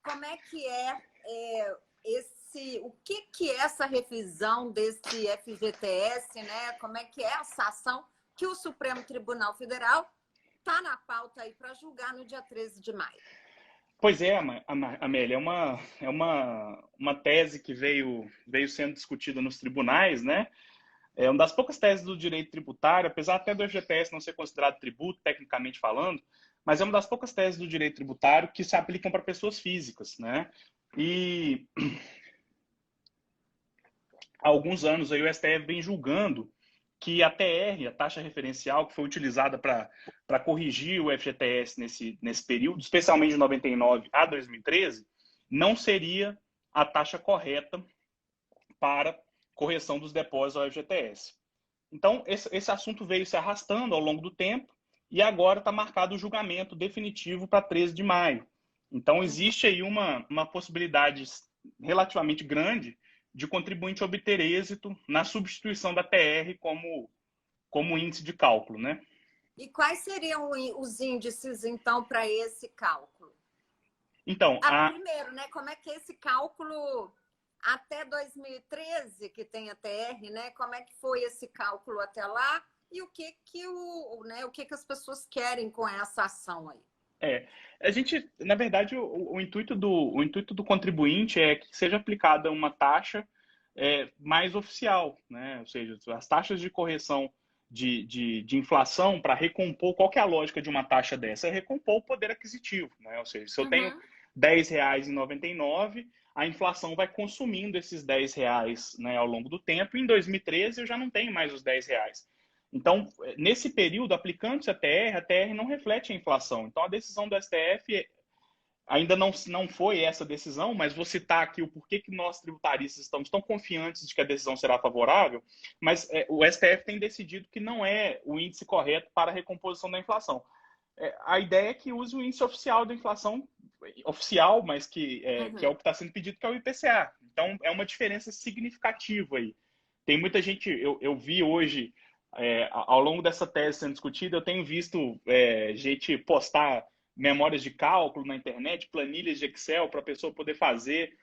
como é que o que é essa revisão desse FGTS, né? Como é que é essa ação que o Supremo Tribunal Federal está na pauta aí para julgar no dia 13 de maio? Pois é, Amélia, é uma tese que veio sendo discutida nos tribunais, né? É uma das poucas teses do direito tributário, apesar até do FGTS não ser considerado tributo, tecnicamente falando, mas é uma das poucas teses do direito tributário que se aplicam para pessoas físicas, né? E há alguns anos aí o STF vem julgando que a TR, a taxa referencial, que foi utilizada para corrigir o FGTS nesse período, especialmente de 99 a 2013, não seria a taxa correta para correção dos depósitos ao FGTS. Então, esse assunto veio se arrastando ao longo do tempo e agora está marcado o julgamento definitivo para 13 de maio. Então, existe aí uma possibilidade relativamente grande de contribuinte obter êxito na substituição da TR como índice de cálculo, né? E quais seriam os índices, então, para esse cálculo? Então, primeiro, né, como é que esse cálculo até 2013, que tem a TR, né? Como é que foi esse cálculo até lá? E o que que as pessoas querem com essa ação aí? A gente, na verdade, o intuito do contribuinte é que seja aplicada uma taxa mais oficial, né? Ou seja, as taxas de correção de inflação para recompor, qual que é a lógica de uma taxa dessa? É recompor o poder aquisitivo, né? Ou seja, se eu tenho R$ 10,99, a inflação vai consumindo esses R$ 10, né, ao longo do tempo, e em 2013 eu já não tenho mais os R$ 10. Então, nesse período, aplicando-se a TR não reflete a inflação. Então, a decisão do STF ainda não foi essa decisão, mas vou citar aqui o porquê que nós tributaristas estamos tão confiantes de que a decisão será favorável, mas o STF tem decidido que não é o índice correto para a recomposição da inflação. A ideia é que use o índice oficial da inflação, oficial, mas que é o que está sendo pedido, que é o IPCA. Então, é uma diferença significativa aí. Tem muita gente, eu vi hoje, ao longo dessa tese sendo discutida, eu tenho visto gente postar memórias de cálculo na internet, planilhas de Excel para a pessoa poder fazer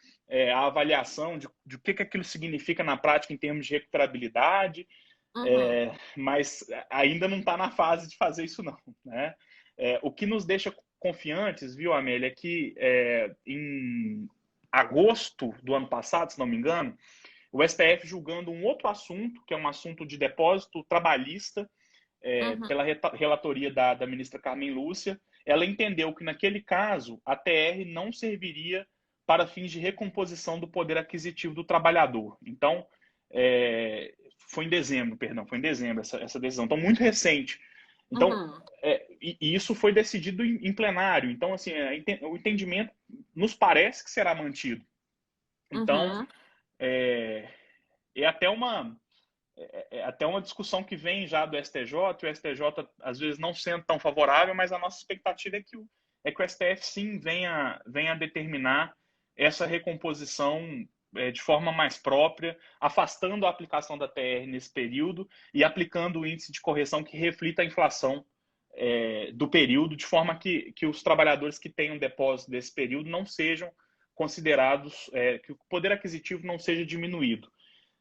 a avaliação de o que aquilo significa na prática em termos de recuperabilidade, mas ainda não está na fase de fazer isso não, né? O que nos deixa confiantes, viu, Amélia, é que em agosto do ano passado, se não me engano, o STF julgando um outro assunto, que é um assunto de depósito trabalhista, pela relatoria da ministra Carmen Lúcia, ela entendeu que, naquele caso, a TR não serviria para fins de recomposição do poder aquisitivo do trabalhador. Então, foi em dezembro essa decisão. Então, muito recente. Então, e isso foi decidido em plenário. Então, assim, o entendimento nos parece que será mantido. Então, é até uma discussão que vem já do STJ, o STJ às vezes não sendo tão favorável, mas a nossa expectativa é que o STF sim venha determinar essa recomposição de forma mais própria, afastando a aplicação da TR nesse período e aplicando o índice de correção que reflita a inflação do período, de forma que os trabalhadores que tenham depósito desse período não sejam considerados, que o poder aquisitivo não seja diminuído.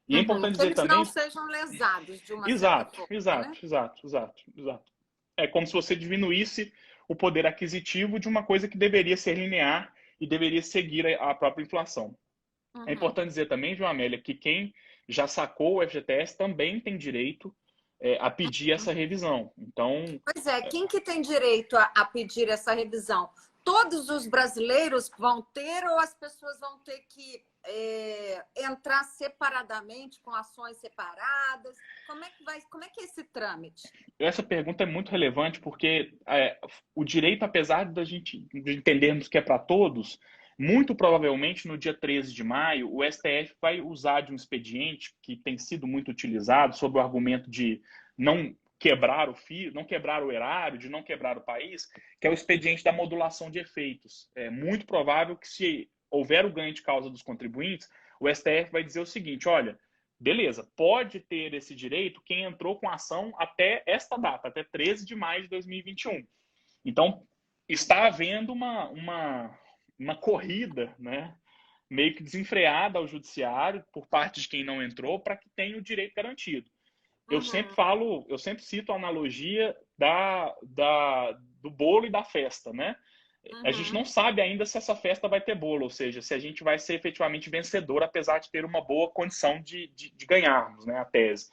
E é importante dizer eles também... não sejam lesados de uma certa Exato, forma, né? exato. É como se você diminuísse o poder aquisitivo de uma coisa que deveria ser linear e deveria seguir a própria inflação. É importante dizer também, João Amélia, que quem já sacou o FGTS também tem direito a pedir essa revisão. Então, Pois é, quem que tem direito a pedir essa revisão? Todos os brasileiros vão ter ou as pessoas vão ter que entrar separadamente, com ações separadas? Como é que é esse trâmite? essa pergunta é muito relevante porque o direito, apesar de entendermos que é para todos, muito provavelmente no dia 13 de maio, o STF vai usar de um expediente que tem sido muito utilizado sob o argumento de não quebrar o fio, não quebrar o erário, de não quebrar o país, que é o expediente da modulação de efeitos. É muito provável que, se houver o ganho de causa dos contribuintes, o STF vai dizer o seguinte: olha, beleza, pode ter esse direito quem entrou com ação até esta data, até 13 de maio de 2021. Então, está havendo uma corrida, né, meio que desenfreada ao judiciário por parte de quem não entrou para que tenha o direito garantido. Eu sempre cito a analogia do bolo e da festa, né? A gente não sabe ainda se essa festa vai ter bolo, ou seja, se a gente vai ser efetivamente vencedor, apesar de ter uma boa condição de ganharmos, né, a tese.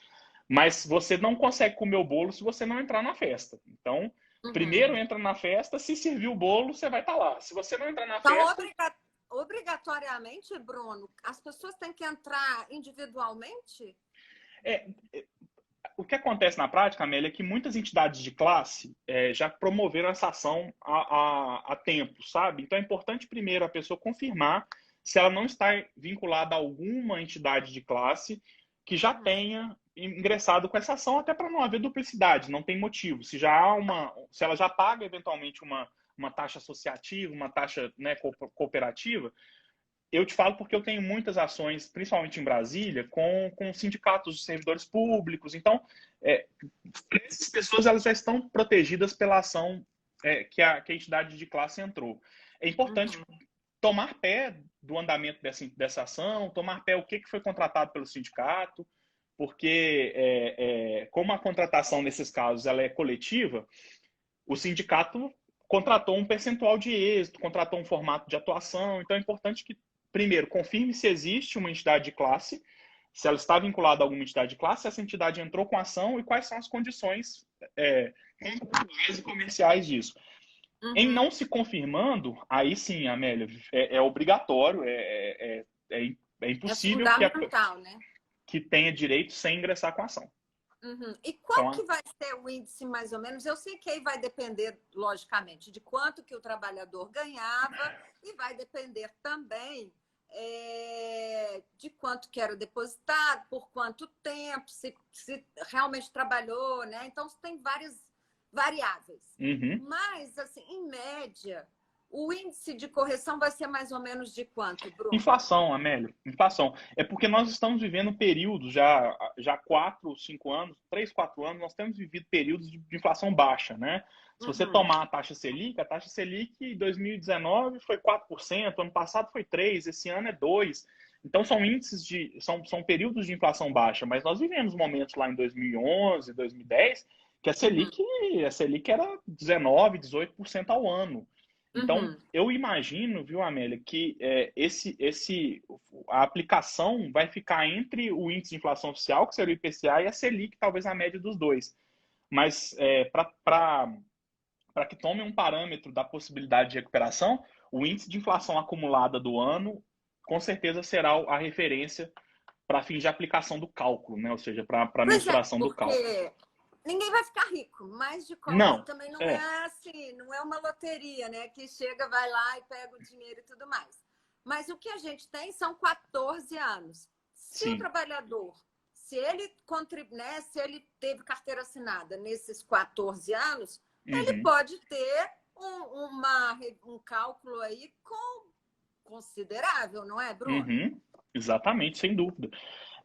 Mas você não consegue comer o bolo se você não entrar na festa. Então, primeiro entra na festa, se servir o bolo, você vai estar lá. Se você não entrar na Então, festa... obrigatoriamente, Bruno, as pessoas têm que entrar individualmente? O que acontece na prática, Amélia, é que muitas entidades de classe já promoveram essa ação há tempo, sabe? Então é importante primeiro a pessoa confirmar se ela não está vinculada a alguma entidade de classe que já tenha ingressado com essa ação, até para não haver duplicidade, não tem motivo. Se ela já paga eventualmente uma taxa associativa, uma taxa, né, cooperativa, eu te falo porque eu tenho muitas ações, principalmente em Brasília, com sindicatos de servidores públicos. Então, essas pessoas elas já estão protegidas pela ação que a entidade de classe entrou. É importante tomar pé do andamento dessa ação, tomar pé o que foi contratado pelo sindicato, porque como a contratação nesses casos ela é coletiva, o sindicato contratou um percentual de êxito, contratou um formato de atuação. Então é importante que, primeiro, confirme se existe uma entidade de classe, se ela está vinculada a alguma entidade de classe, se essa entidade entrou com a ação e quais são as condições contratuais e comerciais disso. Em não se confirmando, aí sim, Amélia, é obrigatório, é impossível né? que tenha direito sem ingressar com a ação. E qual que vai ser o índice, mais ou menos? Eu sei que aí vai depender, logicamente, de quanto que o trabalhador ganhava e vai depender também de quanto que era depositado, por quanto tempo, se realmente trabalhou, né? Então, tem várias variáveis. Mas, assim, em média, o índice de correção vai ser mais ou menos de quanto, Bruno? Inflação, Amélio, inflação. É porque nós estamos vivendo períodos já 4, 5 anos, 3, 4 anos, nós temos vivido períodos de inflação baixa, né? Se você tomar a taxa Selic em 2019 foi 4%, ano passado foi 3%, esse ano é 2%. Então são índices são períodos de inflação baixa, mas nós vivemos momentos lá em 2011, 2010, que a Selic era 19%, 18% ao ano. Então, eu imagino, viu, Amélia, que a aplicação vai ficar entre o índice de inflação oficial, que seria o IPCA, e a Selic, talvez a média dos dois. Mas, para que tome um parâmetro da possibilidade de recuperação, o índice de inflação acumulada do ano, com certeza, será a referência para fins de aplicação do cálculo, né? Ou seja, para a mensuração do cálculo. Ninguém vai ficar rico, mas de qualquer também não é assim, não é uma loteria, né? Que chega, vai lá e pega o dinheiro e tudo mais. Mas o que a gente tem são 14 anos. Se o trabalhador, se ele teve carteira assinada nesses 14 anos, ele pode ter um cálculo aí considerável, não é, Bruno? Exatamente, sem dúvida.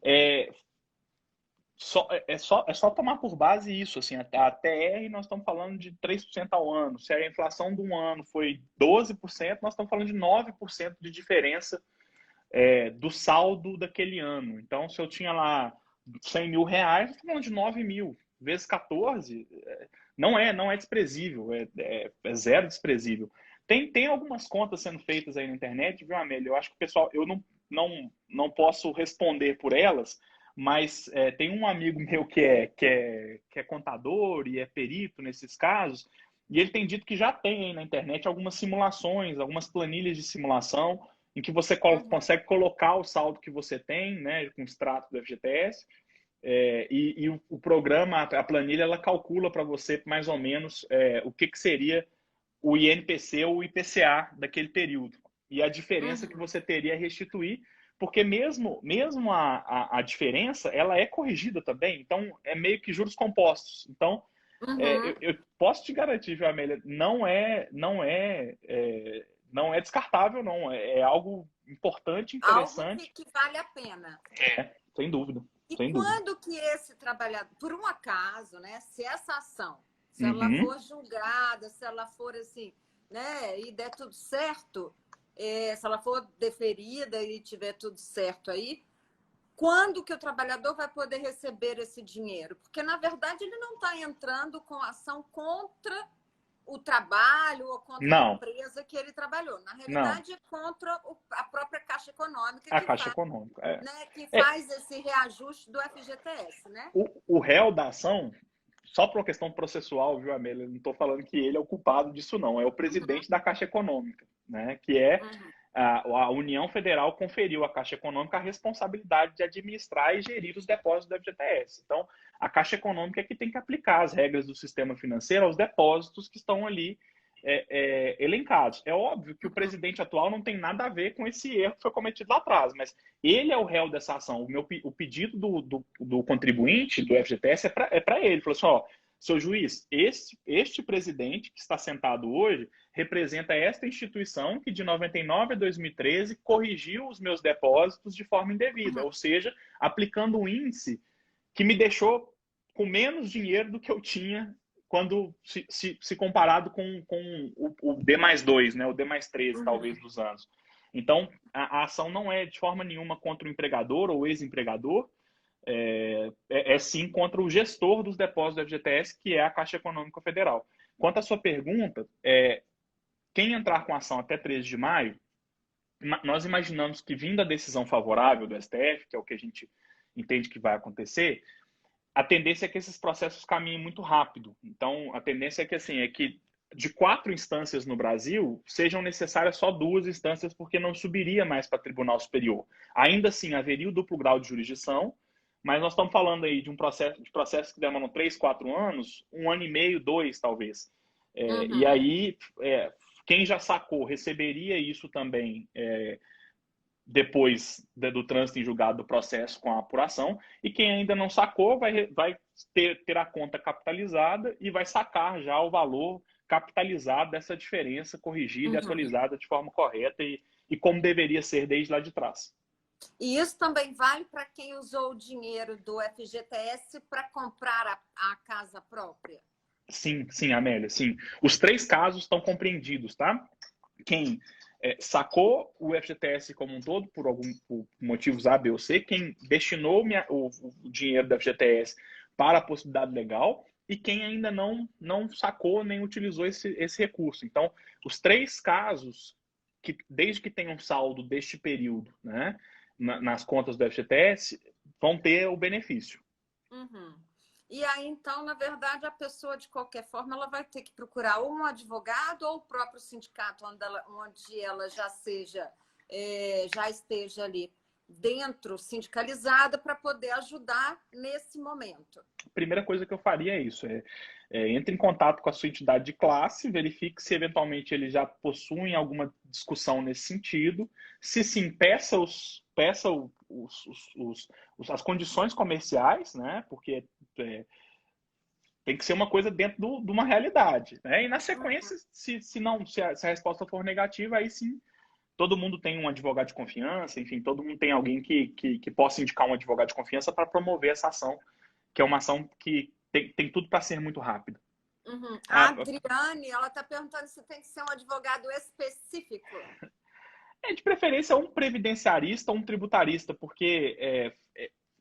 É só tomar por base isso, assim, a TR nós estamos falando de 3% ao ano. Se a inflação de um ano foi 12%, nós estamos falando de 9% de diferença do saldo daquele ano. Então, se eu tinha lá 100 mil reais, nós estamos falando de 9 mil. Vezes 14, não é desprezível, é zero desprezível. Tem algumas contas sendo feitas aí na internet, viu, Amélia? Eu acho que o pessoal, eu não posso responder por elas, mas tem um amigo meu que é contador e é perito nesses casos, e ele tem dito que já tem aí na internet algumas simulações, algumas planilhas de simulação, em que você consegue colocar o saldo que você tem, né, com o extrato do FGTS, e o programa, a planilha, ela calcula para você mais ou menos o que seria o INPC ou o IPCA daquele período. E a diferença que você teria a restituir, porque mesmo a diferença, ela é corrigida também. Então, é meio que juros compostos. Então, eu posso te garantir, viu, Amélia, não é descartável, não. É algo importante, interessante. Algo que vale a pena. Sem dúvida. E sem quando dúvida. que esse trabalhador, por um acaso, né, se essa ação, se ela for julgada, se ela for assim, né, e der tudo certo, se ela for deferida e tiver tudo certo aí, quando que o trabalhador vai poder receber esse dinheiro? Porque, na verdade, ele não está entrando com ação contra o trabalho ou contra a Não, empresa que ele trabalhou. Na não. realidade, é contra a própria Caixa Econômica A Caixa Econômica. né, que É, faz esse reajuste do FGTS, né? o réu da ação, só por uma questão processual, viu, Amélia? Eu não estou falando que ele é o culpado disso, não. É o Uhum, presidente da Caixa Econômica, né? Que é uhum, a União Federal conferiu à Caixa Econômica a responsabilidade de administrar e gerir os depósitos do FGTS. Então, a Caixa Econômica é que tem que aplicar as regras do sistema financeiro aos depósitos que estão ali elencados. É óbvio que o uhum, presidente atual não tem nada a ver com esse erro que foi cometido lá atrás, mas ele é o réu dessa ação. O pedido do contribuinte do FGTS é para ele. Ele falou assim, ó, seu juiz, este presidente que está sentado hoje representa esta instituição que de 99 a 2013 corrigiu os meus depósitos de forma indevida, uhum. ou seja, aplicando um índice que me deixou com menos dinheiro do que eu tinha quando se comparado com o D mais 2, né, o D mais 13, talvez, Uhum. dos anos. Então, a ação não é de forma nenhuma contra o empregador ou ex-empregador, sim contra o gestor dos depósitos do FGTS, que é a Caixa Econômica Federal. Quanto à sua pergunta, quem entrar com ação até 13 de maio, nós imaginamos que, vindo a decisão favorável do STF, que é o que a gente entende que vai acontecer, a tendência é que esses processos caminhem muito rápido. Então, a tendência é que de 4 instâncias no Brasil, sejam necessárias só 2 instâncias, porque não subiria mais para Tribunal Superior. Ainda assim, haveria o duplo grau de jurisdição, mas nós estamos falando aí de processos que demoram 3, 4 anos, 1 ano e meio, 2, talvez. E Uhum. aí, quem já sacou receberia isso também depois do trânsito em julgado do processo com a apuração, e quem ainda não sacou vai ter a conta capitalizada e vai sacar já o valor capitalizado dessa diferença, corrigida e Uhum. atualizada de forma correta e como deveria ser desde lá de trás. E isso também vale para quem usou o dinheiro do FGTS para comprar a casa própria? Sim, sim, Amélia, sim. Os 3 casos estão compreendidos, tá? Quem sacou o FGTS como um todo, por motivos A, B ou C, quem destinou o dinheiro do FGTS para a possibilidade legal e quem ainda não sacou nem utilizou esse recurso. Então, os 3 casos, desde que tenham saldo deste período, né, nas contas do FGTS, vão ter o benefício. Uhum. E aí, então, na verdade, a pessoa, de qualquer forma, ela vai ter que procurar ou um advogado ou o próprio sindicato onde ela já esteja ali dentro, sindicalizada, para poder ajudar nesse momento. A primeira coisa que eu faria é isso: entre em contato com a sua entidade de classe, verifique se eventualmente eles já possuem alguma discussão nesse sentido. Se sim, peça as condições comerciais, né? Porque tem que ser uma coisa dentro de uma realidade, né? E na sequência, se a resposta for negativa, aí sim todo mundo tem um advogado de confiança, enfim, todo mundo tem alguém que possa indicar um advogado de confiança para promover essa ação, que é uma ação que tem tudo para ser muito rápida. Uhum. A Ah, Adriane, ela está perguntando se tem que ser um advogado específico. de preferência um previdenciarista ou um tributarista, porque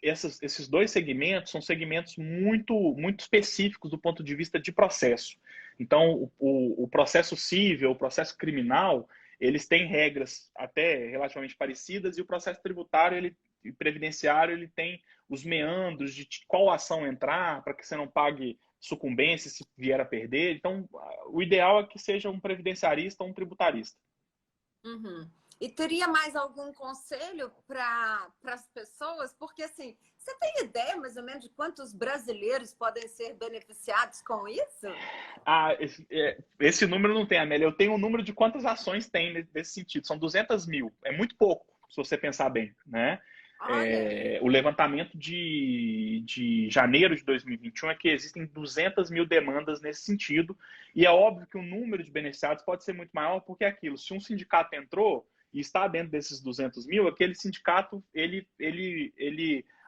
esses 2 segmentos são segmentos muito, muito específicos do ponto de vista de processo. Então, o processo civil, o processo criminal, eles têm regras até relativamente parecidas, e o processo tributário e previdenciário ele tem os meandros de qual ação entrar para que você não pague sucumbência se vier a perder. Então, o ideal é que seja um previdenciarista ou um tributarista. Uhum. E teria mais algum conselho para as pessoas? Porque, assim, você tem ideia mais ou menos de quantos brasileiros podem ser beneficiados com isso? Esse número não tem, Amélia. Eu tenho o número de quantas ações tem nesse sentido. São 200 mil. É muito pouco, se você pensar bem, né? Olha. O levantamento de janeiro de 2021 é que existem 200 mil demandas nesse sentido. E é óbvio que o número de beneficiados pode ser muito maior, porque é aquilo. Se um sindicato entrou e está dentro desses 200 mil, aquele sindicato,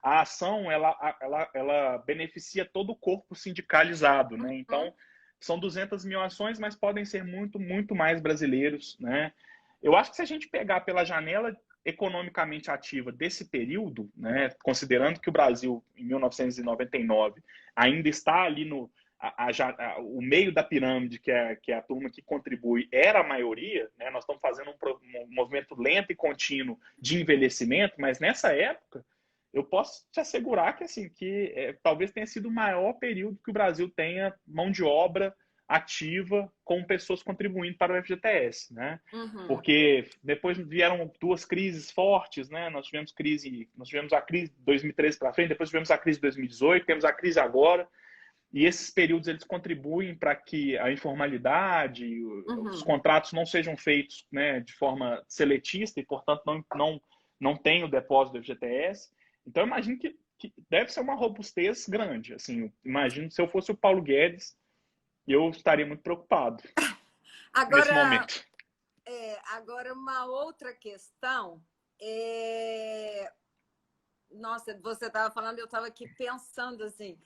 a ação, ela beneficia todo o corpo sindicalizado, né? Uhum. Então, são 200 mil ações, mas podem ser muito, muito mais brasileiros, né? Eu acho que se a gente pegar pela janela economicamente ativa desse período, né, considerando que o Brasil, em 1999, ainda está ali no o meio da pirâmide, que é a turma que contribui, era a maioria, né, nós estamos fazendo um movimento lento e contínuo de envelhecimento, mas nessa época, eu posso te assegurar que, assim, talvez tenha sido o maior período que o Brasil tenha mão de obra ativa com pessoas contribuindo para o FGTS, né? Uhum. Porque depois vieram duas crises fortes, né? Nós tivemos a crise de 2013 para frente, depois tivemos a crise de 2018, temos a crise agora, e esses períodos eles contribuem para que a informalidade, os Uhum. contratos não sejam feitos, né, de forma seletista e, portanto, não tem o depósito do FGTS. Então, eu imagino que deve ser uma robustez grande. Assim, imagino se eu fosse o Paulo Guedes, eu estaria muito preocupado nesse Agora, momento. agora uma outra questão Nossa, você estava falando, eu estava aqui pensando assim,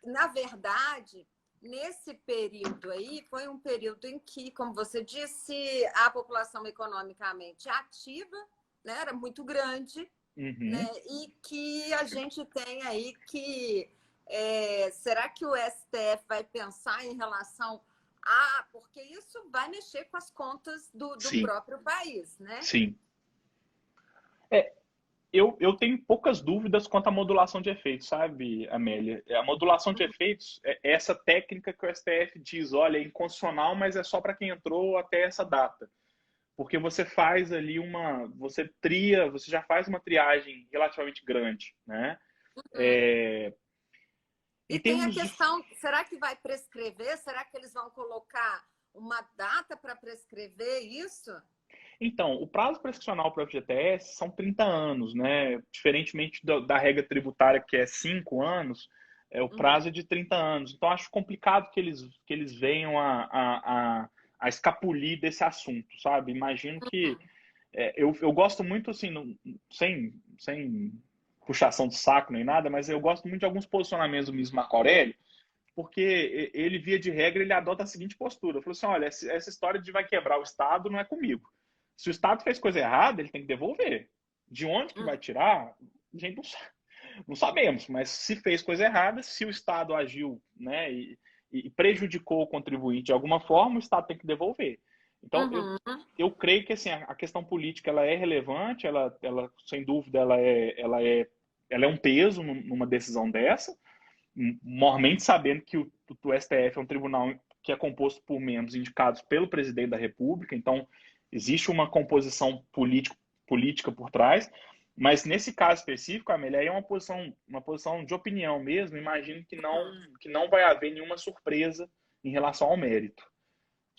na verdade, nesse período aí, foi um período em que, como você disse, a população economicamente ativa, né, era muito grande, né, Uhum. e que a gente tem aí que será que o STF vai pensar em relação a... Porque isso vai mexer com as contas do Sim, próprio país, né? sim. É, eu tenho poucas dúvidas quanto à modulação de efeitos, sabe, Amélia? A modulação de efeitos é essa técnica que o STF diz, olha, é inconstitucional, mas é só para quem entrou até essa data. Porque você faz ali você já faz uma triagem relativamente grande, né? Uhum. Em E tem a termos de questão, será que vai prescrever? Será que eles vão colocar uma data para prescrever isso? Então, o prazo prescricional para o FGTS são 30 anos, né? Diferentemente da regra tributária, que é 5 anos, o Uhum. prazo é de 30 anos. Então, acho complicado que eles venham a escapulir desse assunto, sabe? Imagino que... eu gosto muito, assim, sem puxação de saco nem nada, mas eu gosto muito de alguns posicionamentos do ministro Marco Aurélio, porque ele, via de regra, ele adota a seguinte postura. Ele falou assim, olha, essa história de vai quebrar o Estado não é comigo. Se o Estado fez coisa errada, ele tem que devolver. De onde que vai Uhum. tirar? A gente não sabemos, mas se fez coisa errada, se o Estado agiu, né, e prejudicou o contribuinte de alguma forma, o Estado tem que devolver. Então, Uhum. eu creio que assim, a questão política ela é relevante, ela sem dúvida, ela é um peso numa decisão dessa, mormente sabendo que o STF é um tribunal que é composto por membros indicados pelo presidente da República, então existe uma composição política por trás, mas nesse caso específico, Amélia, aí é uma posição de opinião mesmo, imagino que não vai haver nenhuma surpresa em relação ao mérito.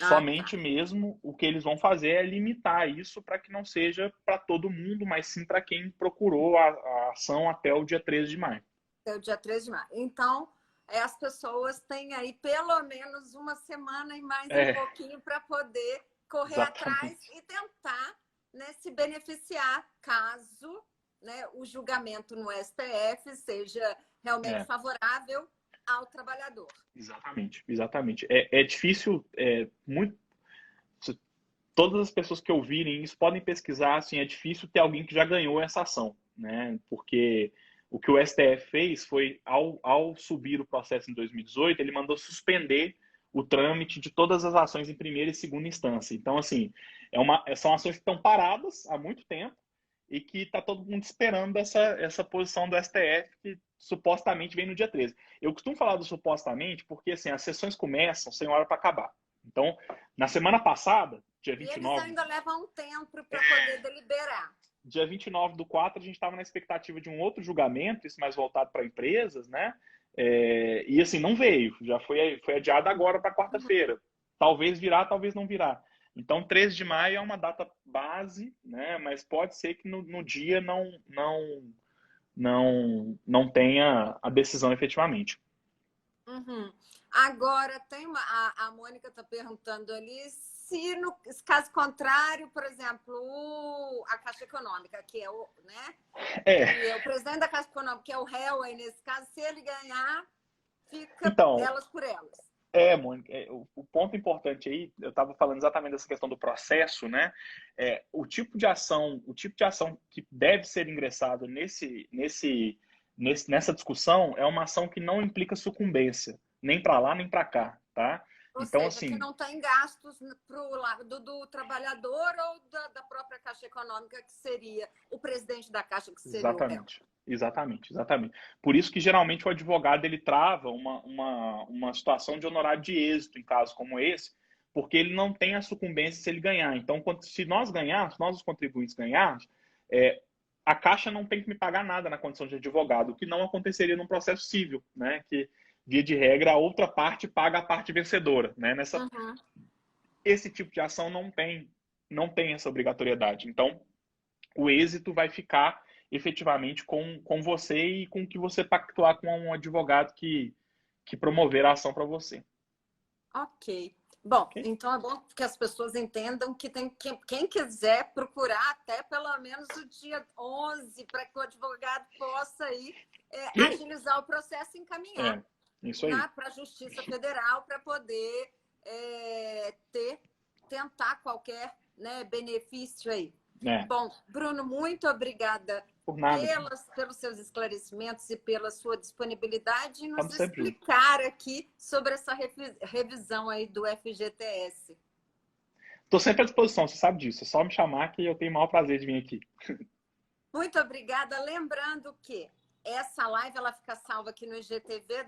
Ah, tá. Somente mesmo o que eles vão fazer é limitar isso para que não seja para todo mundo, mas sim para quem procurou a ação até o dia 13 de maio. É o dia 3 de maio. Então, as pessoas têm aí pelo menos uma semana e mais um É, pouquinho para poder correr atrás exatamente. e tentar, né, se beneficiar caso, né, o julgamento no STF seja realmente É, favorável ao trabalhador. exatamente, exatamente. É difícil, muito. Todas as pessoas que ouvirem isso podem pesquisar, assim, é difícil ter alguém que já ganhou essa ação, né? Porque o que o STF fez foi, ao subir o processo em 2018, ele mandou suspender o trâmite de todas as ações em primeira e segunda instância. Então, assim, são ações que estão paradas há muito tempo e que está todo mundo esperando essa posição do STF, que supostamente vem no dia 13. Eu costumo falar do supostamente porque, assim, as sessões começam sem hora para acabar. Então, na semana passada, dia E eles 29, ainda levam um tempo para poder deliberar. dia 29 do 4, a gente estava na expectativa de um outro julgamento, isso mais voltado para empresas, né? E assim, não veio, já foi adiado agora para quarta-feira. Talvez virá, talvez não virá. Então, 13 de maio é uma data base, né? Mas pode ser que no dia não tenha a decisão efetivamente. Uhum. Agora, a Mônica está perguntando ali se, no caso contrário, por exemplo, a Caixa Econômica, que é né, É, que é o presidente da Caixa Econômica, que é o réu aí nesse caso, se ele ganhar, fica então, elas por elas. Mônica, o ponto importante aí, eu estava falando exatamente dessa questão do processo, né? O tipo de ação que deve ser ingressado nessa discussão é uma ação que não implica sucumbência, nem para lá nem para cá, tá? Ou Então, seja, que assim, não tem gastos para o lado do trabalhador ou da própria Caixa Econômica, que seria o presidente da Caixa, que seria o réu. exatamente. Por isso que geralmente o advogado ele trava uma situação de honorário de êxito em casos como esse, porque ele não tem a sucumbência se ele ganhar. Então, se nós ganharmos, nós os contribuintes ganharmos, a Caixa não tem que me pagar nada na condição de advogado, o que não aconteceria num processo civil, né? Que, via de regra, a outra parte paga a parte vencedora, né? Esse tipo de ação não tem essa obrigatoriedade. Então, o êxito vai ficar efetivamente com você e com o que você pactuar com um advogado que promover a ação para você. Ok. Bom, Okay? então é bom que as pessoas entendam que quem quiser procurar até pelo menos o dia 11 para que o advogado possa aí agilizar o processo e encaminhar isso aí. para a Justiça Federal para poder tentar qualquer, né, benefício aí. Bom, Bruno, muito obrigada por nada, pelos seus esclarecimentos e pela sua disponibilidade em nos Vamos sempre explicar aqui sobre essa revisão aí do FGTS. Estou sempre à disposição, você sabe disso. É só me chamar que eu tenho o maior prazer de vir aqui. Muito obrigada. Lembrando que essa live ela fica salva aqui no IGTV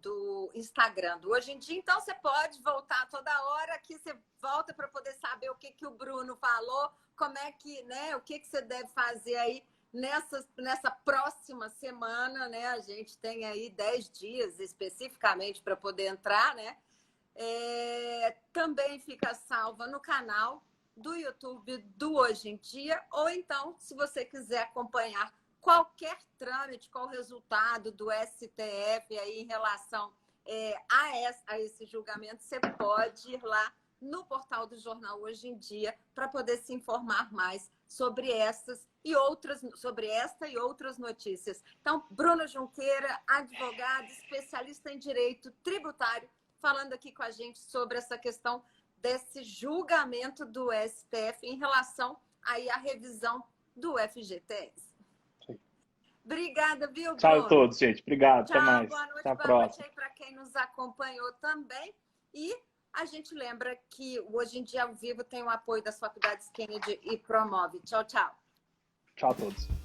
do Instagram do Hoje em Dia. Então, você pode voltar toda hora que você volta para poder saber o que o Bruno falou, como é que, né, o que você deve fazer aí nessa próxima semana, né? A gente tem aí 10 dias especificamente para poder entrar, né? Também fica salva no canal do YouTube do Hoje em Dia, ou então, se você quiser acompanhar qualquer trâmite, qual o resultado do STF aí em relação a esse julgamento, você pode ir lá no portal do Jornal Hoje em Dia para poder se informar mais sobre esta e outras notícias. Então, Bruno Junqueira, advogado, especialista em direito tributário, falando aqui com a gente sobre essa questão desse julgamento do STF em relação aí à revisão do FGTS. Obrigada, viu, Bruno? Tchau a todos, gente. Obrigado. Tchau, até mais. boa noite, Até a boa próxima. noite aí para quem nos acompanhou também. E a gente lembra que Hoje em Dia ao Vivo tem o apoio das faculdades Kennedy e Promove. Tchau, tchau. Tchau a todos.